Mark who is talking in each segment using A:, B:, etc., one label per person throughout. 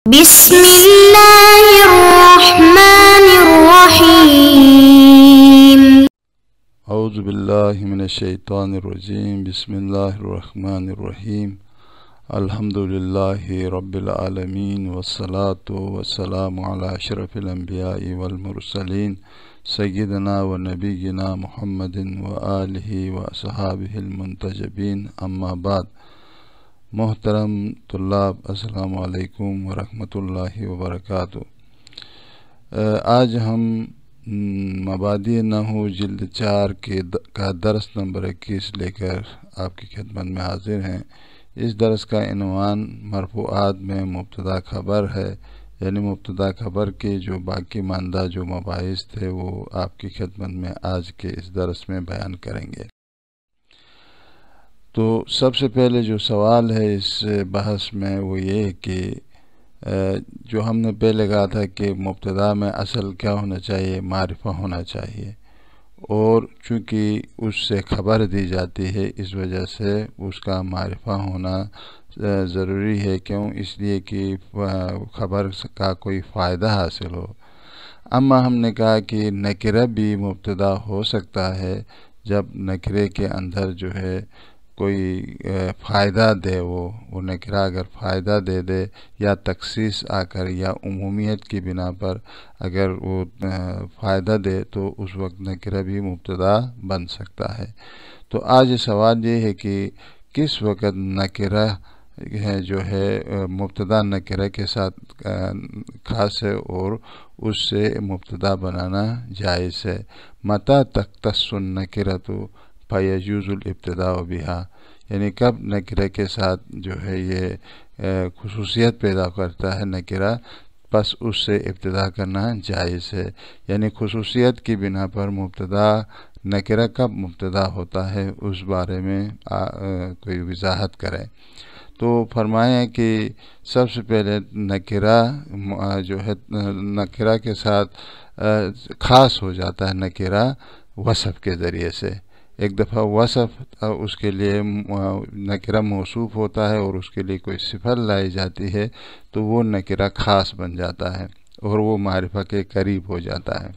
A: بسم الله الرحمن الرحيم.
B: اعوذ باللہ من الشیطان الرجیم. بسم اللہ الرحمن الرحیم. الحمد للہ رب العالمین والصلاة والسلام علی اشرف الانبیاء والمرسلین سیدنا و نبینا محمد وآلہ واصحابہ المنتجبین. اما بعد. محترم طلاب، السلام علیکم ورحمۃ اللہ وبرکاتہ. آج ہم مبادئ نحو جلد 4 کا درس نمبر 21 لے کر آپ کی خدمت میں حاضر ہیں. اس درس کا عنوان مرفوعات میں مبتدا خبر ہے، یعنی مبتدا خبر کے جو باقی ماندہ جو مباحث تھے وہ آپ کی خدمت میں آج کے اس درس میں بیان کریں گے. تو سب سے پہلے جو سوال ہے اس بحث میں وہ یہ ہے کہ جو ہم نے پہلے کہا تھا کہ مبتدا میں اصل کیا ہونا چاہیے، معرفہ ہونا چاہیے، اور چونکہ اس سے خبر دی جاتی ہے اس وجہ سے اس کا معرفہ ہونا ضروری ہے. کیوں؟ اس لیے کہ خبر کا کوئی فائدہ حاصل ہو. اما ہم نے کہا کہ نکرہ بھی مبتدا ہو سکتا ہے جب نکرے کے اندر جو ہے کوئی فائدہ دے، وہ نکرہ اگر فائدہ دے دے یا تخصیص آ کر یا عمومیت کی بنا پر اگر وہ فائدہ دے تو اس وقت نکرہ بھی مبتدا بن سکتا ہے. تو آج سوال یہ ہے کہ کس وقت نکرہ جو ہے مبتدا نکرہ کے ساتھ خاص ہے اور اس سے مبتدا بنانا جائز ہے. متى تختص النکرۃ فیجوز الابتداء بها، یعنی کب نکرہ کے ساتھ جو ہے یہ خصوصیت پیدا کرتا ہے نکرہ، پس اس سے ابتدا کرنا جائز ہے. یعنی خصوصیت کی بنا پر مبتدا نکرہ کب مبتدا ہوتا ہے اس بارے میں کوئی وضاحت کریں. تو فرمائیں کہ سب سے پہلے نکرہ جو ہے نکرہ کے ساتھ خاص ہو جاتا ہے نکرہ وصف کے ذریعے سے. ایک دفعہ وصف اس کے لیے نکرہ موصوف ہوتا ہے اور اس کے لیے کوئی صفت لائی جاتی ہے تو وہ نکرہ خاص بن جاتا ہے اور وہ معرفہ کے قریب ہو جاتا ہے.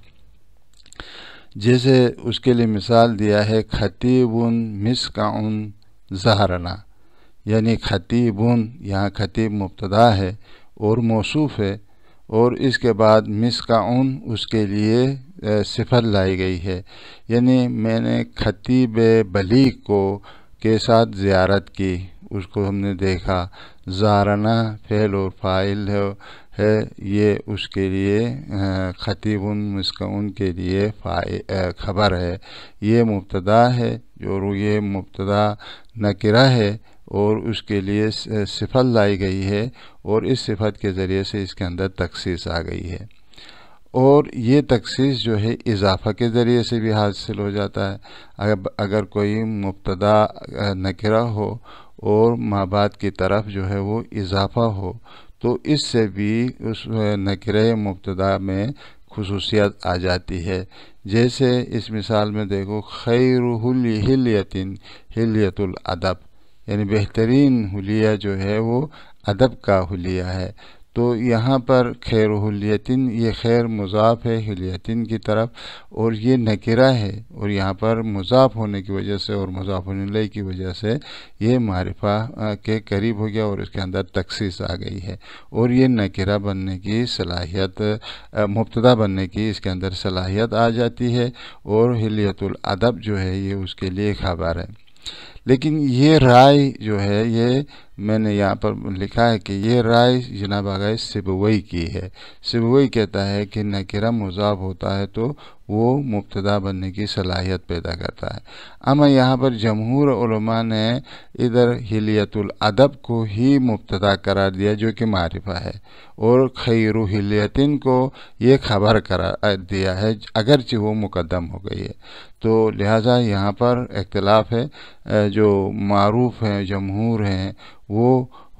B: جیسے اس کے لیے مثال دیا ہے خطیب مسکع ظہرنا، یعنی خطیب، یہاں خطیب مبتدا ہے اور موصوف ہے، اور اس کے بعد مسکع اس کے لیے صفت لائی گئی ہے. یعنی میں نے خطیب بلیغ کے ساتھ زیارت کی، اس کو ہم نے دیکھا. زارنا فعل اور فاعل ہے، یہ اس کے لیے خطیب مسکع کے لیے خبر ہے. یہ مبتدا ہے اور یہ مبتدا نکرہ ہے اور اس کے لیے صفت لائی گئی ہے اور اس صفت کے ذریعے سے اس کے اندر تخصیص آ گئی ہے. اور یہ تخصیص جو ہے اضافہ کے ذریعے سے بھی حاصل ہو جاتا ہے. اگر کوئی مبتدا نکرہ ہو اور ما بعد کی طرف جو ہے وہ اضافہ ہو تو اس سے بھی اس نکرہ مبتدا میں خصوصیت آ جاتی ہے. جیسے اس مثال میں دیکھو خیر حلیۃ حلیۃ الادب، یعنی بہترین حلیہ جو ہے وہ ادب کا حلیہ ہے. تو یہاں پر خیر حلیتن، یہ خیر مضاف ہے حلیتن کی طرف اور یہ نکرہ ہے، اور یہاں پر مضاف ہونے کی وجہ سے اور مضاف الیہ کی وجہ سے یہ معرفہ کے قریب ہو گیا اور اس کے اندر تخصیص آ گئی ہے اور یہ نکرہ بننے کی صلاحیت، مبتدا بننے کی اس کے اندر صلاحیت آ جاتی ہے اور حلیۃ الادب جو ہے یہ اس کے لیے خبر ہے. لیکن یہ رائے جو ہے یہ میں نے یہاں پر لکھا ہے کہ یہ رائے جناب آغاز سیبوئی کی ہے. سیبوئی کہتا ہے کہ نکرہ مضاف ہوتا ہے تو وہ مبتدا بننے کی صلاحیت پیدا کرتا ہے. اما یہاں پر جمہور علماء نے ادھر حلیۃ الادب کو ہی مبتدا قرار دیا جو کہ معرفہ ہے، اور خیر حلیتن کو یہ خبر قرار دیا ہے اگرچہ وہ مقدم ہو گئی ہے. تو لہٰذا یہاں پر اختلاف ہے. جو معروف ہیں جمہور ہیں وہ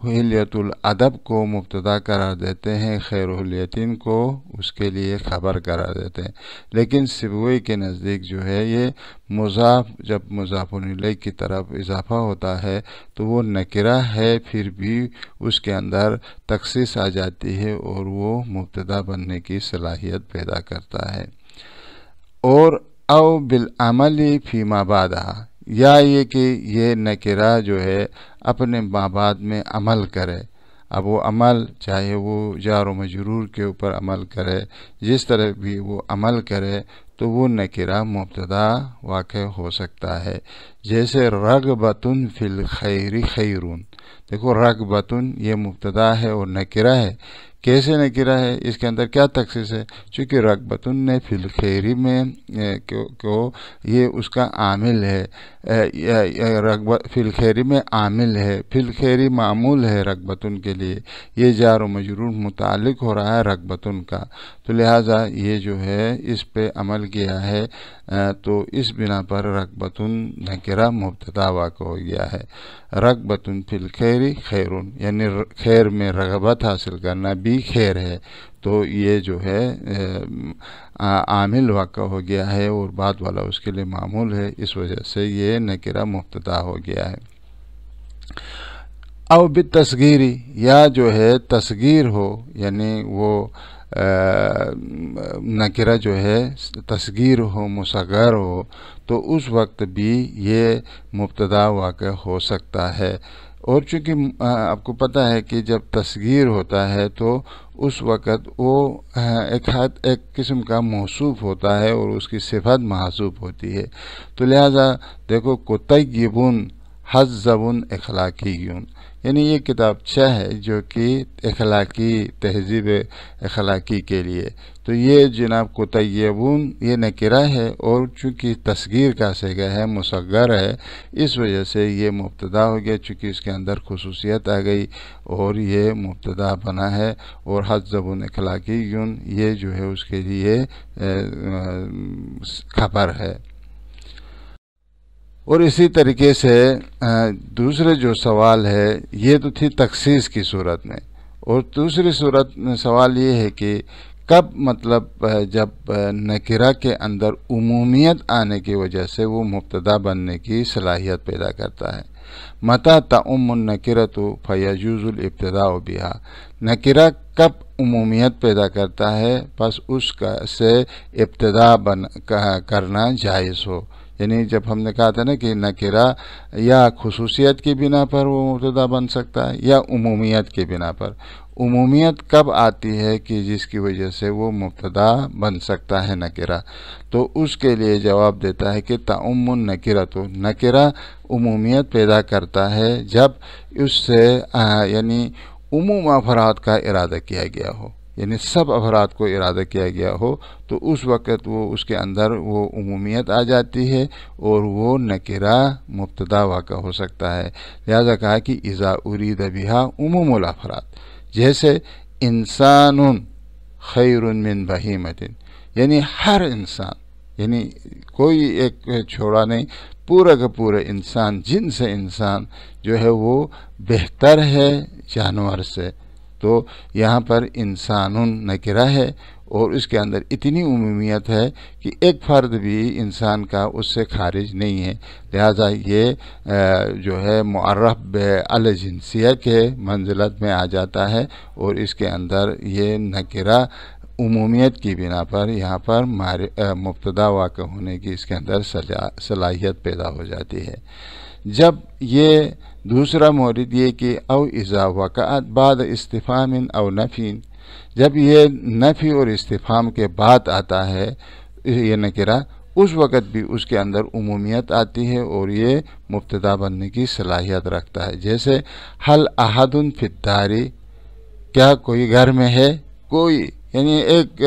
B: حلیت الادب کو مبتدا قرار دیتے ہیں، خیر الیتین کو اس کے لیے خبر قرار دیتے ہیں، لیکن سیبوئی کے نزدیک جو ہے یہ مضاف جب مضاف الیہ کی طرف اضافہ ہوتا ہے تو وہ نکرہ ہے، پھر بھی اس کے اندر تخصیص آ جاتی ہے اور وہ مبتدا بننے کی صلاحیت پیدا کرتا ہے۔ اور او بالعمل فی ما بعدہ، یا یہ کہ یہ نکرہ جو ہے اپنے ما بعد میں عمل کرے۔ اب وہ عمل چاہے وہ جار و مجرور کے اوپر عمل کرے، جس طرح بھی وہ عمل کرے تو وہ نکرہ مبتدا واقع ہو سکتا ہے۔ جیسے رغبتن فی الخیر خیرون، دیکھو رغبتن یہ مبتدا ہے اور نکرہ ہے۔ کیسے نکرہ ہے؟ اس کے اندر کیا تخصیص ہے؟ چونکہ رغبتن نے فی الخیری میں کو یہ اس کا عامل ہے، فی الخیری میں عامل ہے، فی الخیری معمول ہے رغبتن کے لیے، یہ جار و مجرور متعلق ہو رہا ہے رغبتن کا، تو لہٰذا یہ جو ہے اس پہ عمل کیا ہے، تو اس بنا پر رغبتن نکرہ مبتدا واقع ہو گیا ہے۔ رغبتن فی الخیر خیرون، یعنی خیر میں رغبت حاصل کرنا بھی خیر ہے، تو یہ جو ہے عامل واقع ہو گیا ہے اور بعد والا اس کے لیے معمول ہے، اس وجہ سے یہ نکرہ مبتدا ہو گیا ہے۔ او بالتصغیری، یا جو ہے تصغیر ہو، یعنی وہ نکرہ جو ہے تصغیر ہو، مصغر ہو، تو اس وقت بھی یہ مبتدا واقع ہو سکتا ہے۔ اور چونکہ آپ کو پتہ ہے کہ جب تصغیر ہوتا ہے تو اس وقت وہ ایک قسم کا موصوف ہوتا ہے اور اس کی صفت محذوف ہوتی ہے، تو لہذا دیکھو کتیبن حذبن اخلاقیون، یعنی یہ کتابچہ ہے جو کہ اخلاقی تہذیب اخلاقی کے لیے، تو یہ جناب کتیبون یہ نکرہ ہے اور چونکہ تصغیر کا صیغہ ہے، مصغر ہے، اس وجہ سے یہ مبتدا ہو گیا، چونکہ اس کے اندر خصوصیت آ گئی اور یہ مبتدا بنا ہے۔ اور حذبن اخلاقیون یہ جو ہے اس کے لیے خبر ہے۔ اور اسی طریقے سے دوسرے جو سوال ہے یہ تو تھی تخصیص کی صورت میں، اور دوسری صورت میں سوال یہ ہے کہ کب مطلب جب نکرہ کے اندر عمومیت آنے کی وجہ سے وہ مبتدا بننے کی صلاحیت پیدا کرتا ہے۔ متى تعم النکرۃ فیجوز الابتداء بها، نکرہ کب عمومیت پیدا کرتا ہے پس اس کا سے ابتدا کرنا جائز ہو، یعنی جب ہم نے کہا تھا نا کہ نکرہ یا خصوصیت کی بنا پر وہ مبتدا بن سکتا ہے یا عمومیت کی بنا پر۔ عمومیت کب آتی ہے کہ جس کی وجہ سے وہ مبتدا بن سکتا ہے نکرہ، تو اس کے لیے جواب دیتا ہے کہ تعم النکرۃ، نکرہ عمومیت پیدا کرتا ہے جب اس سے یعنی عموم افراد کا ارادہ کیا گیا ہو، یعنی سب افراد کو ارادہ کیا گیا ہو، تو اس وقت وہ اس کے اندر وہ عمومیت آ جاتی ہے اور وہ نکرہ مبتدا واقع ہو سکتا ہے۔ لہذا کہا کہ اذا ارید بہا عموم الافراد، جیسے انسان خیر من بہیمۃ، یعنی ہر انسان، یعنی کوئی ایک چھوڑا نہیں، پورا کا پورا انسان، جن سے انسان جو ہے وہ بہتر ہے جانور سے، تو یہاں پر انسان نکرہ ہے اور اس کے اندر اتنی عمومیت ہے کہ ایک فرد بھی انسان کا اس سے خارج نہیں ہے، لہذا یہ جو ہے معرف بالجنسیہ کے منزلت میں آ جاتا ہے اور اس کے اندر یہ نکرہ عمومیت کی بنا پر یہاں پر مبتدا واقع ہونے کی اس کے اندر صلاحیت پیدا ہو جاتی ہے۔ جب یہ دوسرا مورد یہ کہ او اذا وقعت بعد استفہام او نفی، جب یہ نفی اور استفہام کے بعد آتا ہے یہ نکرہ، اس وقت بھی اس کے اندر عمومیت آتی ہے اور یہ مبتدا بننے کی صلاحیت رکھتا ہے۔ جیسے حل احد فی الدار، کیا کوئی گھر میں ہے؟ کوئی، یعنی ایک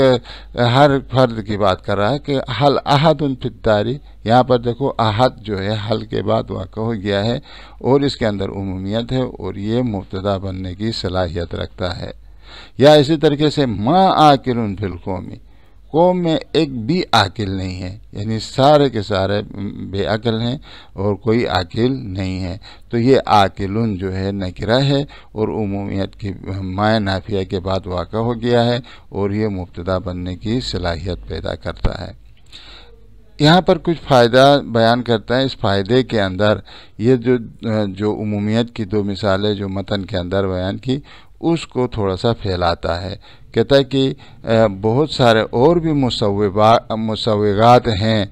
B: ہر فرد کی بات کر رہا ہے کہ حل احد فی الدار، یہاں پر دیکھو احد جو ہے حل کے بعد واقع ہو گیا ہے اور اس کے اندر عمومیت ہے اور یہ مبتدا بننے کی صلاحیت رکھتا ہے۔ یا اسی طریقے سے ما عاقل فی القوم، قوم میں ایک بھی عاقل نہیں ہے، یعنی سارے کے سارے بے عقل ہیں اور کوئی عاقل نہیں ہے. تو یہ عاقلون جو ہے نکرہ ہے اور عمومیت کی مائع نافیہ کے بعد واقع ہو گیا ہے اور یہ مبتدا بننے کی صلاحیت پیدا کرتا ہے. یہاں پر کچھ فائدہ بیان کرتا ہے. اس فائدے کے اندر یہ جو عمومیت کی دو مثالیں جو متن کے اندر بیان کی اس کو تھوڑا سا پھیلاتا ہے. کہتا ہے کہ بہت سارے اور بھی مسوغات ہیں،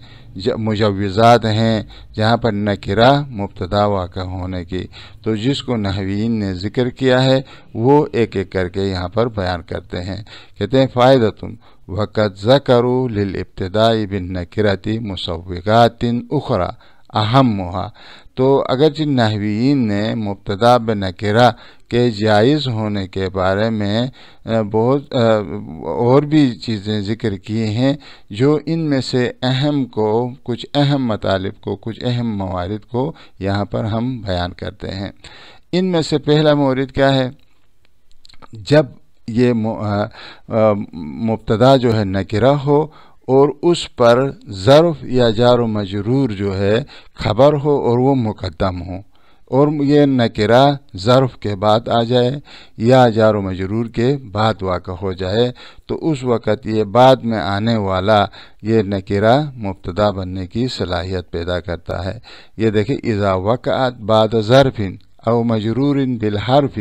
B: مجوزات ہیں جہاں پر نکرہ مبتدا واقع ہونے کی، تو جس کو نحویین نے ذکر کیا ہے وہ ایک ایک کر کے یہاں پر بیان کرتے ہیں. کہتے ہیں فائدتن وقد ذکروا للابتداء بالنکرۃ مسوغات اخرى اہمھا. تو اگرچہ نحویین نے مبتدا بنکرہ کے جائز ہونے کے بارے میں بہت اور بھی چیزیں ذکر کی ہیں، جو ان میں سے کچھ اہم مطالب کو، کچھ اہم موارد کو یہاں پر ہم بیان کرتے ہیں. ان میں سے پہلا مورد کیا ہے؟ جب یہ مبتدا جو ہے نکرہ ہو اور اس پر ظرف یا جار و مجرور جو ہے خبر ہو اور وہ مقدم ہو، اور یہ نکرہ ظرف کے بعد آ جائے یا جار و مجرور کے بعد واقع ہو جائے، تو اس وقت یہ بعد میں آنے والا یہ نکرہ مبتدا بننے کی صلاحیت پیدا کرتا ہے. یہ دیکھیں اذا وقعت بعد ظرف او مجرور بالحرف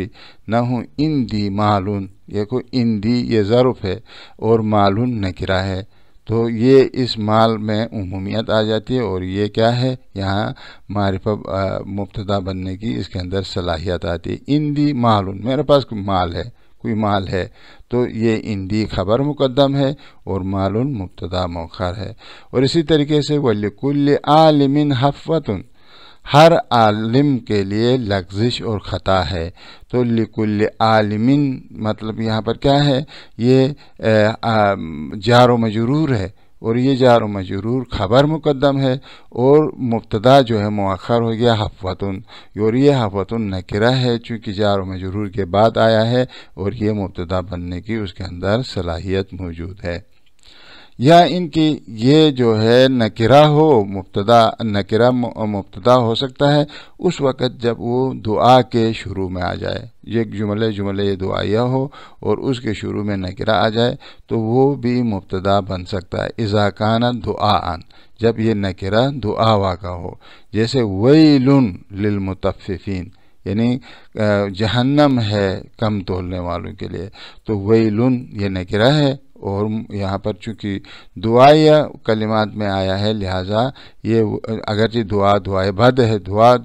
B: نحو اندی معلون، یہ کو اندی یہ ظرف ہے اور معلون نکرہ ہے، تو یہ اس مال میں عمومیت آ جاتی ہے اور یہ کیا ہے؟ یہاں معرفہ مبتدا بننے کی اس کے اندر صلاحیت آتی ہے. اندی معلون، میرے پاس کوئی مال ہے تو یہ اندی خبر مقدم ہے اور معلون مبتدا مؤخر ہے. اور اسی طریقے سے وَلِكُلِّ عَالِمٍ حَفْوَةٌ، ہر عالم کے لیے لغزش اور خطا ہے. تو لِكُلِّ عَالِمٍ مطلب یہاں پر کیا ہے؟ یہ جار و مجرور ہے اور یہ جار و مجرور خبر مقدم ہے اور مبتدا جو ہے مؤخر ہو گیا حفوتن، اور یہ حفوتن نکرہ ہے چونکہ جار و مجرور کے بعد آیا ہے اور یہ مبتدا بننے کی اس کے اندر صلاحیت موجود ہے. یا ان کی یہ جو ہے نکرہ ہو نکرہ مبتدا ہو سکتا ہے اس وقت جب وہ دعا کے شروع میں آ جائے، یہ جملے دعائیہ ہو اور اس کے شروع میں نکرہ آ جائے تو وہ بھی مبتدا بن سکتا ہے. اذا کان دعاء، جب یہ نکرہ دعا واقع ہو، جیسے ویل للمطففین، یعنی جہنم ہے کم تولنے والوں کے لیے، تو ویلن یہ نکرہ ہے اور یہاں پر چونکہ دعائیہ کلمات میں آیا ہے لہٰذا یہ اگرچہ دعائے بد ہے،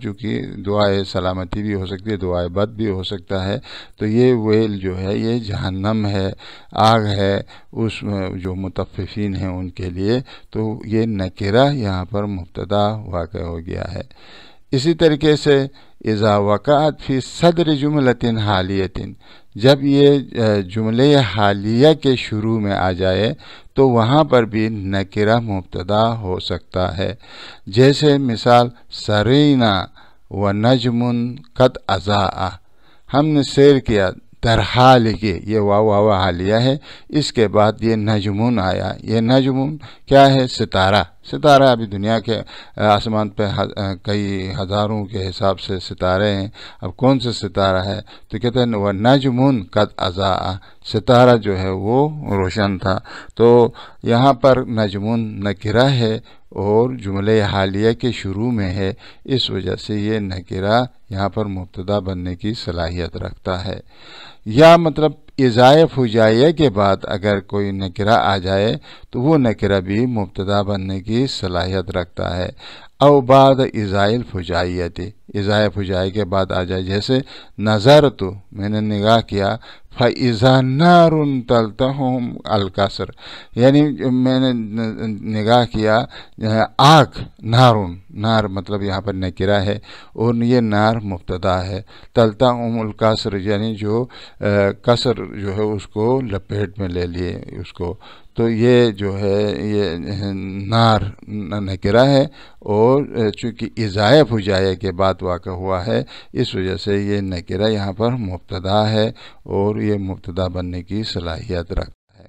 B: چونکہ دعائے سلامتی بھی ہو سکتی ہے، دعائے بد بھی ہو سکتا ہے، تو یہ ویل جو ہے یہ جہنم ہے، آگ ہے اس جو مطففین ہیں ان کے لیے، تو یہ نکرہ یہاں پر مبتدا واقع ہو گیا ہے. اسی طریقے سے اذا وقعت فی صدر جملۃ حالیۃ، جب یہ جملے حالیہ کے شروع میں آ جائے تو وہاں پر بھی نکرہ مبتدا ہو سکتا ہے. جیسے مثال سرینا و نجم قد اضاء، ہم نے سیر کیا در حال کے، یہ واو حالیہ ہے، اس کے بعد یہ نجمون آیا. یہ نجمون کیا ہے؟ ستارہ ابھی دنیا کے آسمان پہ کئی ہزاروں کے حساب سے ستارے ہیں، اب کون سے ستارہ ہے؟ تو کہتے ہیں وہ نجمون قد اضاء، ستارہ جو ہے وہ روشن تھا. تو یہاں پر نجمون نکرہ ہے اور جملے حالیہ کے شروع میں ہے، اس وجہ سے یہ نکرہ یہاں پر مبتدا بننے کی صلاحیت رکھتا ہے. یا مطلب ازائے فجائیہ کے بعد اگر کوئی نکرہ آ جائے تو وہ نکرہ بھی مبتدا بننے کی صلاحیت رکھتا ہے. او بعد ازائل فجائیت، ازائے فجائیہ کے بعد آ جائے، جیسے نظر تو میں نے نگاہ کیا فَإِذَا نَارٌ تَلْتَهُمْ الْقَصْرَ، یعنی میں نے نگاہ کیا آگ، نار مطلب یہاں پر نکرہ ہے اور یہ نار مبتدا ہے. تَلْتَهُمْ الْقَصْرَ یعنی جو قصر جو ہے اس کو لپیٹ میں لے لیے اس کو، تو یہ جو ہے یہ نار نکرہ ہے اور چونکہ ازائے فجائیہ کے بعد واقع ہوا ہے اس وجہ سے یہ نکرہ یہاں پر مبتدا ہے اور یہ مبتدا بننے کی صلاحیت رکھتا ہے.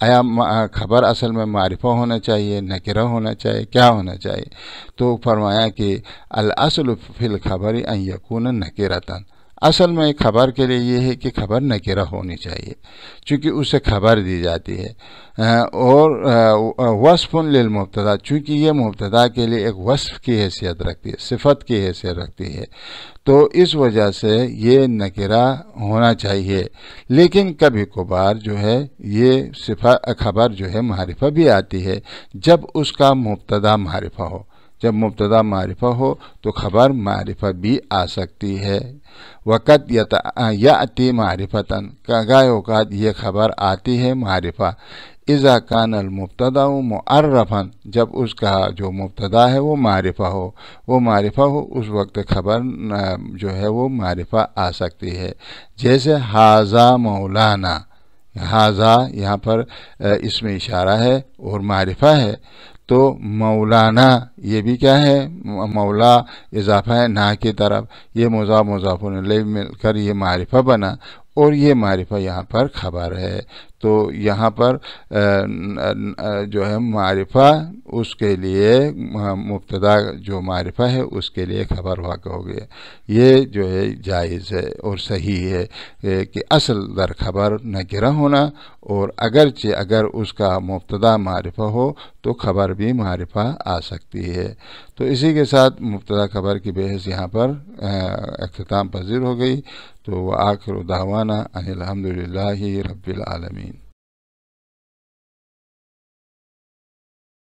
B: آیا خبر اصل میں معرفہ ہونا چاہیے، نکرہ ہونا چاہیے، کیا ہونا چاہیے؟ تو فرمایا کہ الاصل فی الخبر ان یکون نکرۃ، اصل میں خبر کے لیے یہ ہے کہ خبر نکرہ ہونی چاہیے، چونکہ اس سے خبر دی جاتی ہے، اور وصف للمبتدا، چونکہ یہ مبتدا کے لیے ایک وصف کی حیثیت رکھتی ہے، صفت کی حیثیت رکھتی ہے، تو اس وجہ سے یہ نکرہ ہونا چاہیے۔ لیکن کبھی کبھار جو ہے یہ خبر جو ہے معرفہ بھی آتی ہے جب اس کا مبتدا معرفہ ہو، جب مبتدا معرفہ ہو تو خبر معرفہ بھی آ سکتی ہے۔ وقت یاتی معرفتاً، گاہ اوقات یہ خبر آتی ہے معرفہ، اذا کان المبتدا معرفاً، جب اس کا جو مبتدا ہے وہ معرفہ ہو، وہ معرفہ ہو اس وقت خبر جو ہے وہ معرفہ آ سکتی ہے۔ جیسے ھذا مولانا، ھذا یہاں پر اسم اشارہ ہے اور معرفہ ہے، تو مولانا یہ بھی کیا ہے؟ مولا اضافہ ہے نا کی طرف، یہ مضاف مضاف الیہ مل کر یہ معرفہ بنا، اور یہ معرفہ یہاں پر خبر ہے۔ تو یہاں پر جو ہے معرفہ اس کے لیے مبتدا جو معرفہ ہے اس کے لیے خبر واقع ہو گیا، یہ جو ہے جائز ہے اور صحیح ہے کہ اصل در خبر نکرہ ہونا، اور اگرچہ اگر اس کا مبتدا معرفہ ہو تو خبر بھی معرفہ آ سکتی ہے۔ تو اسی کے ساتھ مبتدا خبر کی بحث یہاں پر اختتام پذیر ہو گئی۔ تو آخر دعوانا ان الحمدللہ رب العالمین۔